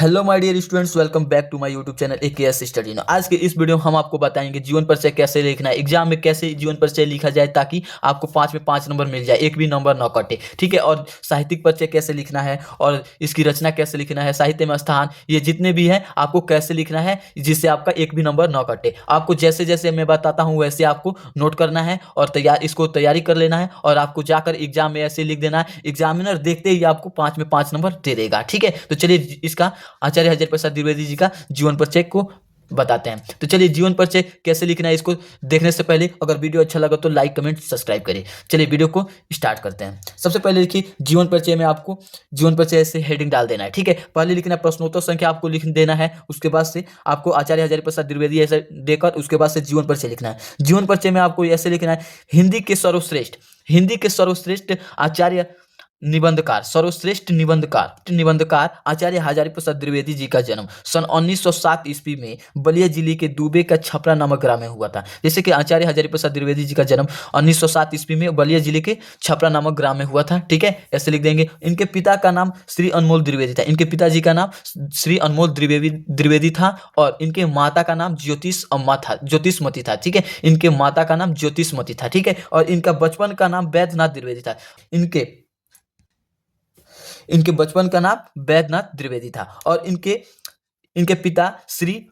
Hello my dear students, welcome back to my YouTube channel AKS study. आज के इस video में हम आपको बताएंगे जीवन परिचय कैसे लिखना है, एग्जाम में कैसे जीवन परिचय लिखा जाए ताकि आपको 5 में 5 नंबर मिल जाए, एक भी नंबर न कटे। ठीक है। और साहित्यिक परिचय कैसे लिखना है और इसकी रचना कैसे लिखना है, साहित्य में स्थान, ये जितने भी हैं आपको कैसे लिखना है जिससे आपका एक भी नंबर न कटे। आपको जैसे जैसे मैं बताता हूँ वैसे आपको नोट करना है और इसको तैयारी कर लेना है और आपको जाकर एग्जाम में ऐसे लिख देना है, एग्जामिनर देखते ही आपको 5 में 5 नंबर दे देगा। ठीक है। तो चलिए इसका आचार्य हजारी प्रसाद द्विवेदी जी का जीवन परिचय को बताते हैं। तो चलिए जीवन परिचय कैसे लिखना है इसको देखने से पहले अगर वीडियो अच्छा लगा तो लाइक कमेंट सब्सक्राइब करें। चलिए वीडियो को स्टार्ट करते हैं। सबसे पहले देखिए जीवन परिचय में आपको जीवन परिचय से हेडिंग डाल देना है। ठीक है। पहले लिखना प्रश्नोत्तर संख्या आपको लिख देना है, उसके बाद से आपको आचार्य हजारी प्रसाद द्विवेदी ऐसे देकर उसके बाद से जीवन परिचय लिखना है। जीवन परिचय में आपको ऐसे लिखना है, हिंदी के सर्वश्रेष्ठ आचार्य निबंधकार, सर्वश्रेष्ठ निबंधकार आचार्य हजारी प्रसाद द्विवेदी जी का जन्म सन 1907 ईस्वी में बलिया जिले के दुबे का छपरा नामक ग्राम में हुआ था। जैसे कि आचार्य हजारी प्रसाद द्विवेदी जी का जन्म 1907 ईस्वी में बलिया जिले के छपरा नामक ग्राम में हुआ था। ठीक है, ऐसे लिख देंगे। इनके पिता का नाम श्री अनमोल द्विवेदी था, इनके पिताजी का नाम श्री अनमोल द्विवेदी था और इनके माता का नाम ज्योतिषमती था। ठीक है, इनके माता का नाम ज्योतिषमती था। ठीक है, और इनका बचपन का नाम वैद्यनाथ द्विवेदी था। इनके बचपन का नाम वैद्यनाथ द्विवेदी था और इनके पिता श्री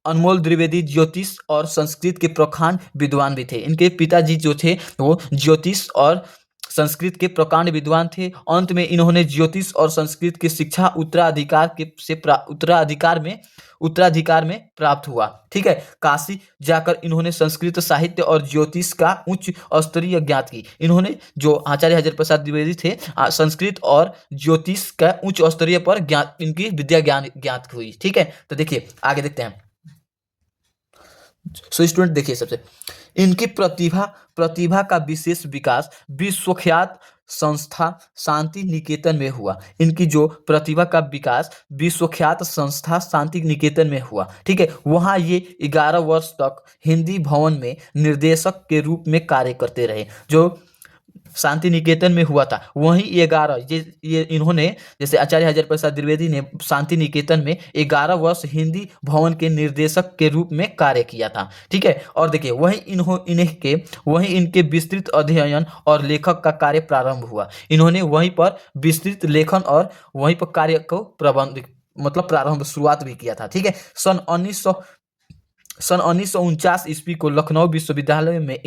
अनमोल द्विवेदी ज्योतिष और संस्कृत के प्रखांड विद्वान भी थे। इनके पिताजी जो थे वो ज्योतिष और संस्कृत के प्रकांड विद्वान थे। अंत में इन्होंने ज्योतिष और संस्कृत की शिक्षा उत्तराधिकार में प्राप्त हुआ। ठीक है, काशी जाकर इन्होंने संस्कृत साहित्य और ज्योतिष का उच्च स्तरीय ज्ञात की। इन्होंने जो आचार्य हजारी प्रसाद द्विवेदी थे संस्कृत और ज्योतिष का उच्च स्तरीय पर ज्ञात इनकी विद्या ज्ञात हुई। ठीक है, तो देखिए आगे देखते हैं। सो स्टूडेंट देखिए, सबसे इनकी प्रतिभा का विशेष विकास विश्वख्यात संस्था शांति निकेतन में हुआ। इनकी जो प्रतिभा का विकास विश्वख्यात संस्था शांति निकेतन में हुआ। ठीक है, वहां ये 11 वर्ष तक हिंदी भवन में निर्देशक के रूप में कार्य करते रहे। जो शांति निकेतन में हुआ था वहीं 11 ये इन्होंने, जैसे आचार्य हजारी प्रसाद द्विवेदी ने शांति निकेतन में 11 वर्ष हिंदी भवन के निर्देशक के रूप में कार्य किया था। ठीक है, और देखिए वहीं इनके विस्तृत अध्ययन और लेखक का कार्य प्रारंभ हुआ। इन्होंने वहीं पर विस्तृत लेखन और वहीं पर कार्य को प्रारंभ शुरुआत भी किया था। ठीक है, सन 1949 ईस्वी को लखनऊ विश्वविद्यालय में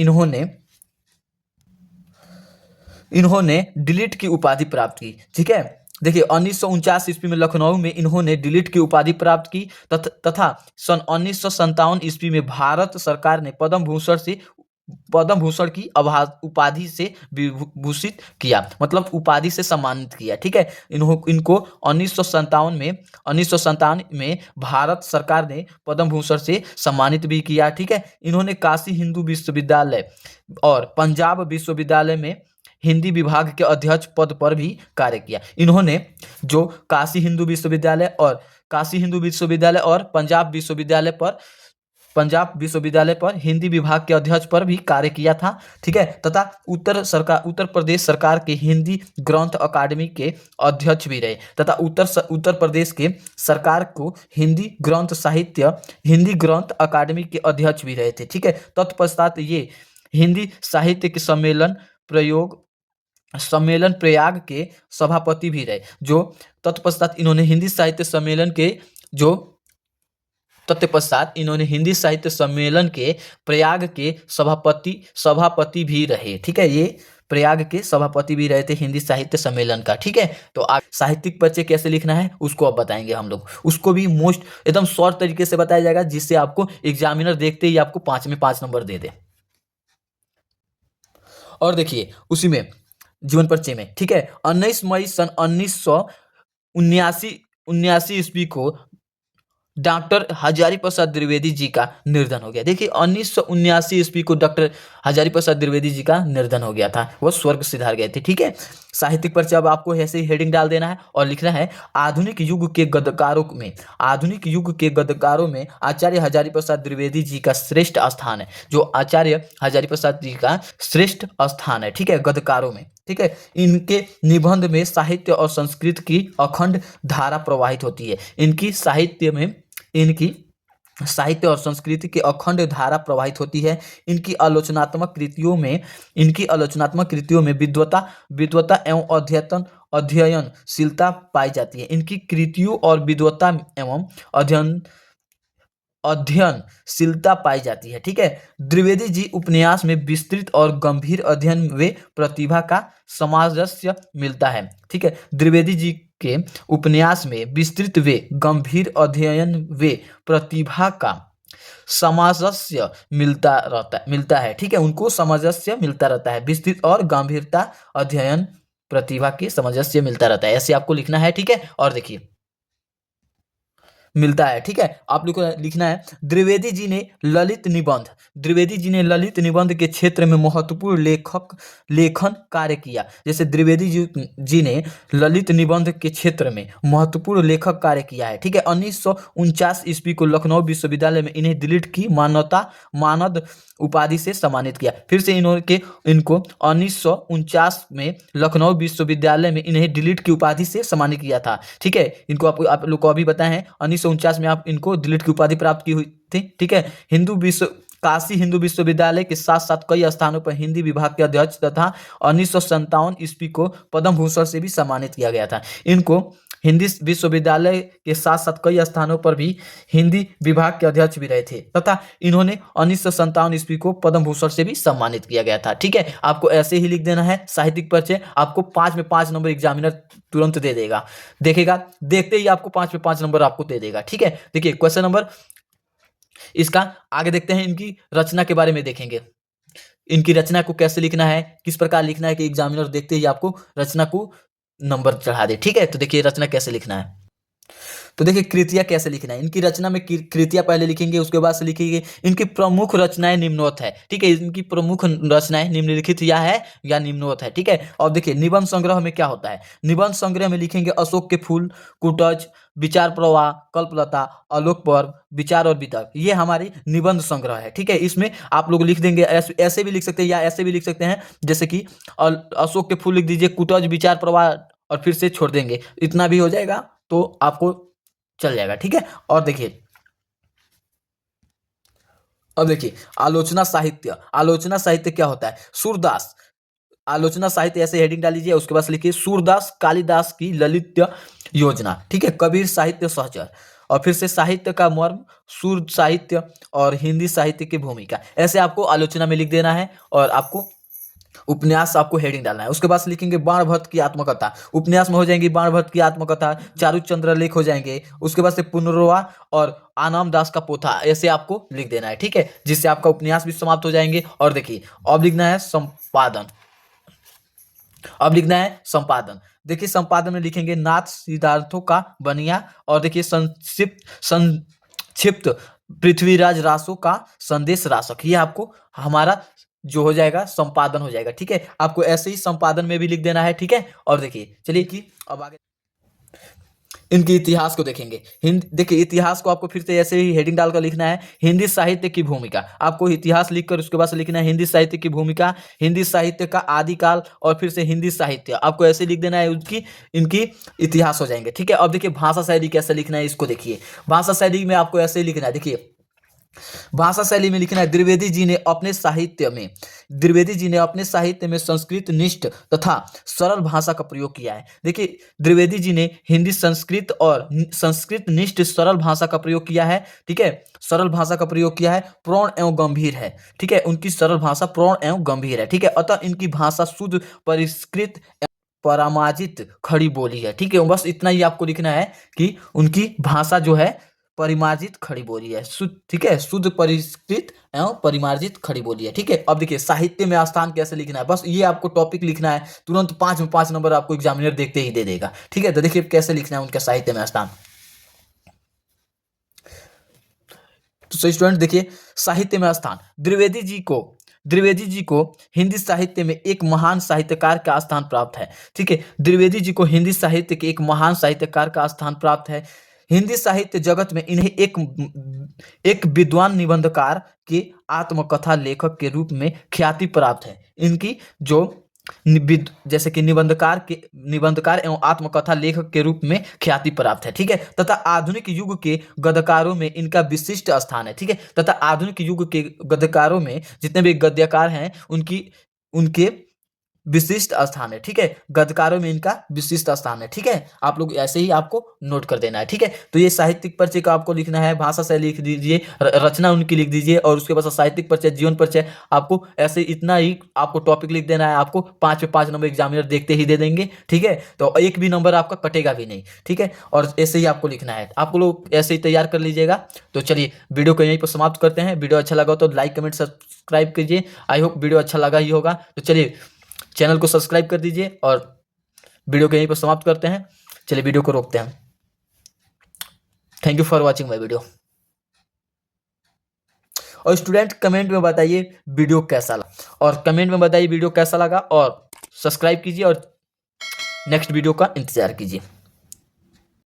इन्होंने डिलीट की उपाधि प्राप्त की। ठीक है, देखिए 1949 ईस्वी में लखनऊ में इन्होंने डिलीट की उपाधि प्राप्त की तथा सन 1957 ईस्वी में भारत सरकार ने पद्म भूषण की उपाधि से विभूषित किया, मतलब उपाधि से सम्मानित किया। ठीक है, इनको 1957 में भारत सरकार ने पद्म भूषण से सम्मानित भी किया। ठीक है, इन्होंने काशी हिंदू विश्वविद्यालय और पंजाब विश्वविद्यालय में हिंदी विभाग के अध्यक्ष पद पर भी कार्य किया। इन्होंने जो काशी हिंदू विश्वविद्यालय और पंजाब विश्वविद्यालय पर हिंदी विभाग के अध्यक्ष पर भी कार्य किया था। ठीक है, तथा उत्तर प्रदेश सरकार के हिंदी ग्रंथ अकादमी के अध्यक्ष भी रहे तथा उत्तर प्रदेश के सरकार को हिंदी ग्रंथ अकादमी के अध्यक्ष भी रहे थे। ठीक है, तत्पश्चात ये हिंदी साहित्य के सम्मेलन प्रयाग के सभापति भी रहे। तत्पश्चात इन्होंने हिंदी साहित्य सम्मेलन के प्रयाग के सभापति भी रहे। ठीक है, ये प्रयाग के सभापति भी रहे थे हिंदी साहित्य सम्मेलन का। ठीक है, तो आप साहित्यिक परिचय कैसे लिखना है उसको अब बताएंगे हम लोग। उसको भी एकदम शॉर्ट तरीके से बताया जाएगा जिससे आपको एग्जामिनर देखते ही आपको 5 में 5 नंबर दे दे। और देखिए उसी में जीवन परिचय में, ठीक है, 19 मई सन 1979 ईस्वी को डॉक्टर हजारी प्रसाद द्विवेदी जी का निधन हो गया। देखिए 1979 ईस्वी को डॉक्टर हजारी प्रसाद द्विवेदी जी का निधन हो गया था, वो स्वर्ग सिधार गए थे। ठीक है, साहित्यिक परिचय अब आपको ऐसे ही हेडिंग डाल देना है और लिखना है आधुनिक युग के गद्यकारों में आचार्य हजारी प्रसाद द्विवेदी जी का श्रेष्ठ स्थान है। जो आचार्य हजारी प्रसाद जी का श्रेष्ठ स्थान है, ठीक है, गद्यकारों में। ठीक है। इनके निबंध में साहित्य और संस्कृत की अखंड धारा प्रवाहित होती है। इनकी साहित्य और संस्कृति की अखंड धारा प्रवाहित होती है। इनकी आलोचनात्मक कृतियों में विद्वता विद्वता एवं अध्ययनशीलता पाई जाती है। इनकी कृतियों और विद्वता एवं अध्ययनशीलता पाई जाती है। ठीक है। द्विवेदी जी उपन्यास में विस्तृत और गंभीर अध्ययन व प्रतिभा का सामंजस्य मिलता है। ठीक है। द्विवेदी जी के उपन्यास में विस्तृत व गंभीर अध्ययन व प्रतिभा का सामंजस्य मिलता है। ठीक है। उनको सामंजस्य मिलता रहता है, विस्तृत और गंभीरता अध्ययन प्रतिभा की सामंजस्य मिलता रहता है, ऐसे आपको लिखना है। ठीक है। और देखिए मिलता है। ठीक है। आप लोग को लिखना है द्विवेदी जी ने ललित निबंध के क्षेत्र में महत्वपूर्ण लेखन कार्य किया। जैसे द्विवेदी जी ने ललित निबंध के क्षेत्र में महत्वपूर्ण लेखक कार्य किया है। ठीक है। 1949 ईस्वी को लखनऊ विश्वविद्यालय में इन्हें दिलीट की मानद उपाधि से सम्मानित किया। फिर से इनको 1949 में लखनऊ विश्वविद्यालय में इन्हें दिलीट की उपाधि से सम्मानित किया था। ठीक है। इनको आप लोग को अभी बताए हैं 1949 में आप इनको दिलीट की उपाधि प्राप्त की हुई थी। ठीक है। काशी हिंदू विश्वविद्यालय के साथ साथ कई स्थानों पर हिंदी विभाग के अध्यक्ष तथा 1957 ईस्वी को पद्म भूषण से भी सम्मानित किया गया था। इनको हिंदी विश्वविद्यालय के साथ साथ कई स्थानों पर भी हिंदी विभाग के अध्यक्ष भी रहे थे तथा इन्होंने 1957 ईस्वी को पद्म भूषण से भी सम्मानित किया गया था। ठीक है। आपको ऐसे ही लिख देना है साहित्यिक परिचय, आपको 5 में 5 नंबर एग्जामिनर तुरंत दे देगा, देखेगा, देखते ही आपको 5 में 5 नंबर आपको दे देगा। ठीक है। देखिए क्वेश्चन नंबर इसका आगे देखते हैं, इनकी रचना के बारे में देखेंगे। इनकी रचना को कैसे लिखना है, किस प्रकार लिखना है कि एग्जामिनर देखते ही आपको रचना को नंबर चढ़ा दे। ठीक है। तो देखिए रचना कैसे लिखना है, तो देखिए कृतियां कैसे लिखना है। इनकी रचना में कृतियां पहले लिखेंगे, उसके बाद से लिखेंगे इनकी प्रमुख रचनाएं निम्नवत है। ठीक है। इनकी प्रमुख रचनाएं निम्नलिखित या है या निम्नवत है। ठीक है। और देखिए निबंध संग्रह में क्या होता है, निबंध संग्रह में लिखेंगे अशोक के फूल, कुटज, विचार प्रवाह, कल्पलता, आलोक पर्व, विचार और वितर्क, ये हमारी निबंध संग्रह है। ठीक है। इसमें आप लोग लिख देंगे ऐसे भी लिख सकते हैं या ऐसे भी लिख सकते हैं, जैसे कि अशोक के फूल लिख दीजिए, कुटज, विचार प्रवाह और फिर से छोड़ देंगे, इतना भी हो जाएगा तो आपको चल जाएगा। ठीक है। और देखिए अब देखिए आलोचना साहित्य क्या होता है। सूरदास आलोचना साहित्य ऐसे हेडिंग डाल लीजिए, उसके बाद लिखिए सूरदास कालिदास की ललित योजना। ठीक है। कबीर साहित्य सहचर, और फिर से साहित्य का मर्म, सूर साहित्य और हिंदी साहित्य की भूमिका, ऐसे आपको आलोचना में लिख देना है। और आपको उपन्यास आपको हेडिंग डालना है। उसके बाद लिखेंगे बाण भट्ट की आत्मकथा, उपन्यास में हो जाएंगी बाण भट्ट की आत्मकथा, चारुचंद्र लेख हो जाएंगे। उसके बाद से पुनर्वा और आनंद दास का पोथा, ऐसे आपको लिख देना है। ठीक है। जिससे आपका उपन्यास भी समाप्त हो जाएंगे। और देखिए अब लिखना है संपादन। देखिए संपादन में लिखेंगे नाथ सिद्धार्थों का बनिया, और देखिए संक्षिप्त पृथ्वीराज रासो का संदेश रासक, ये आपको हमारा जो हो जाएगा संपादन हो जाएगा। ठीक है। आपको ऐसे ही संपादन में भी लिख देना है। ठीक है। और देखिए चलिए कि अब आगे इनके इतिहास को देखेंगे। देखिए इतिहास को आपको फिर से ऐसे ही हेडिंग डालकर लिखना है हिंदी साहित्य की भूमिका। आपको इतिहास लिखकर उसके बाद से लिखना है हिंदी साहित्य की भूमिका, हिंदी साहित्य का आदिकाल, और फिर से हिंदी साहित्य आपको ऐसे लिख देना है, इनकी इतिहास हो जाएंगे। ठीक है। अब देखिए भाषा शैली कैसे लिखना है, इसको देखिए। भाषा शैली में आपको ऐसे ही लिखना है। देखिए भाषा शैली में लिखना है द्विवेदी जी ने अपने साहित्य में संस्कृत निष्ठ तथा सरल भाषा का प्रयोग किया है। देखिए द्विवेदी जी ने हिंदी संस्कृत निष्ठ सरल भाषा का प्रयोग किया है। ठीक है। सरल भाषा का प्रयोग किया है, प्रौढ़ एवं गंभीर है। ठीक है। उनकी सरल भाषा प्रौढ़ एवं गंभीर है। ठीक है। अतः इनकी भाषा शुद्ध परिष्कृत परामाजित खड़ी बोली है। ठीक है। बस इतना ही आपको लिखना है कि उनकी भाषा जो है परिमार्जित खड़ी बोली है, ठीक है, शुद्ध परिष्कृत एवं परिमार्जित खड़ी बोली है। ठीक है। अब देखिए साहित्य में स्थान कैसे लिखना है, बस ये आपको टॉपिक लिखना है, तुरंत 5 में 5 नंबर आपको एग्जामिनर देखते ही दे देगा। ठीक है। तो देखिए कैसे लिखना है उनका साहित्य में स्थान। तो स्टूडेंट देखिए साहित्य में स्थान, द्विवेदी जी को हिंदी साहित्य में एक महान साहित्यकार का स्थान प्राप्त है। ठीक है। द्विवेदी जी को हिंदी साहित्य के एक महान साहित्यकार का स्थान प्राप्त है। हिंदी साहित्य जगत में इन्हें एक विद्वान निबंधकार के आत्मकथा लेखक के रूप में ख्याति प्राप्त है। इनकी जो जैसे कि निबंधकार एवं आत्मकथा लेखक के रूप में ख्याति प्राप्त है। ठीक है, तथा आधुनिक युग के गद्यकारों में इनका विशिष्ट स्थान है। ठीक है, तथा आधुनिक युग के गद्यकारों में जितने भी गद्यकार हैं उनके विशिष्ट स्थान है। ठीक है, गद्यकारों में इनका विशिष्ट स्थान है। ठीक है, आप लोग ऐसे ही आपको नोट कर देना है। ठीक है, तो ये साहित्यिक परिचय का आपको लिखना है, भाषा शैली लिख दीजिए, रचना उनकी लिख दीजिए, और उसके बाद साहित्यिक परिचय, जीवन परिचय, आपको ऐसे इतना ही आपको टॉपिक लिख देना है। आपको 5 पे 5 नंबर एग्जामिनर देखते ही दे देंगे। ठीक है, तो एक भी नंबर आपका कटेगा भी नहीं। ठीक है, और ऐसे ही आपको लिखना है, आप लोग ऐसे ही तैयार कर लीजिएगा। तो चलिए वीडियो को यहीं पर समाप्त करते हैं। वीडियो अच्छा लगा तो लाइक कमेंट सब्सक्राइब कीजिए। आई होप वीडियो अच्छा लगा ही होगा। तो चलिए चैनल को सब्सक्राइब कर दीजिए और वीडियो को यहीं पर समाप्त करते हैं। चलिए वीडियो को रोकते हैं। Thank you for watching my video. और स्टूडेंट कमेंट में बताइए वीडियो कैसा लगा, और कमेंट में बताइए वीडियो कैसा लगा, और सब्सक्राइब कीजिए और नेक्स्ट वीडियो का इंतजार कीजिए।